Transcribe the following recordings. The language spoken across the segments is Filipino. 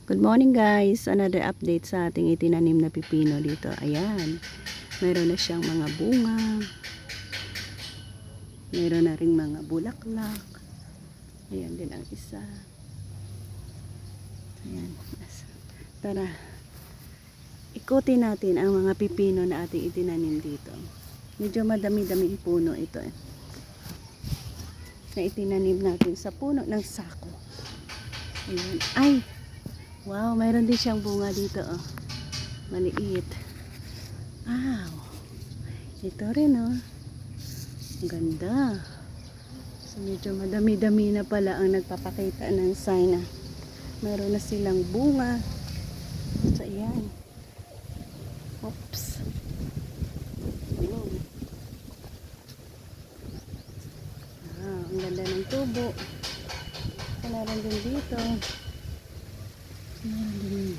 Good morning guys, another update sa ating itinanim na pipino dito. Ayan, meron na siyang mga bunga, meron na ring mga bulaklak. Ayan din ang isa. Ayan, tara, ikutin natin ang mga pipino na ating itinanim dito. Medyo madami-daming puno ito na itinanim natin sa puno ng sako. Ayan, ay! Wow, mayroon din siyang bunga dito, oh. Maliit. Wow. Ito rin, oh. Ang ganda. So, medyo madami-dami na pala ang nagpapakita ng sign na mayroon na silang bunga. So, ayan. Oops. Ang ganda ng tubo. So, meron din dito. Meron din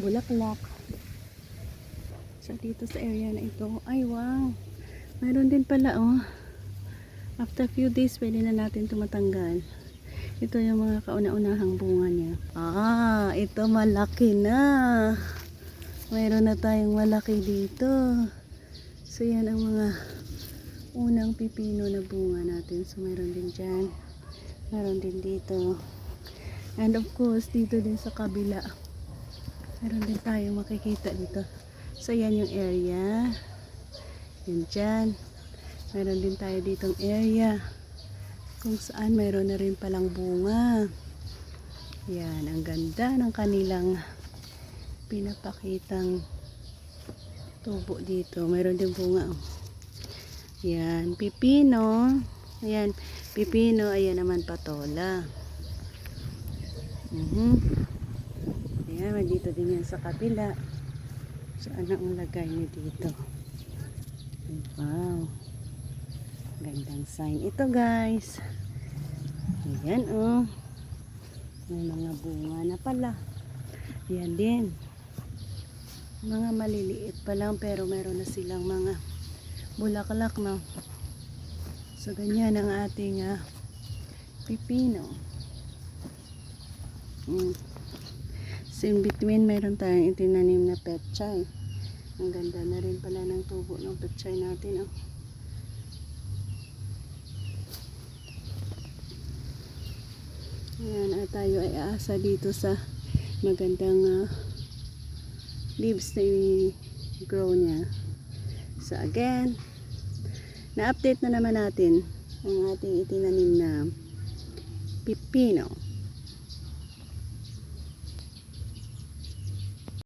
bulaklak. So dito sa area na ito, ay wow, meron din pala, oh. After few days pwede na natin ito matanggal. Ito yung mga kauna-unahang bunga niya. Ito malaki na. Meron na tayong malaki dito. So yan ang mga unang pipino na bunga natin. So meron din dyan, meron din dito. And of course, dito din sa kabila, meron din tayong makikita dito. So, yan yung area. Yan dyan. Meron din tayo ditong area kung saan meron na rin palang bunga. Yan, ang ganda ng kanilang pinapakitang tubo dito. Meron din bunga. Yan, pipino. Ayan, pipino. Ayan naman patola. Ayan, dito din yan sa kabila. So, ano ang lagay niyo dito? Wow. Gandang sign ito, guys. Ayan, oh. May mga bunga na pala. Ayan din. Mga maliliit pa lang, pero meron na silang mga bulaklak, no? So, ganyan ang ating pipino. So in between mayroon tayong itinanim na pechay. Ang ganda na rin pala ng tubo ng pechay natin, oh. Ayan, at tayo ay aasa dito sa magandang leaves na i-grow niya. So again, na-update na naman natin ang ating itinanim na pipino.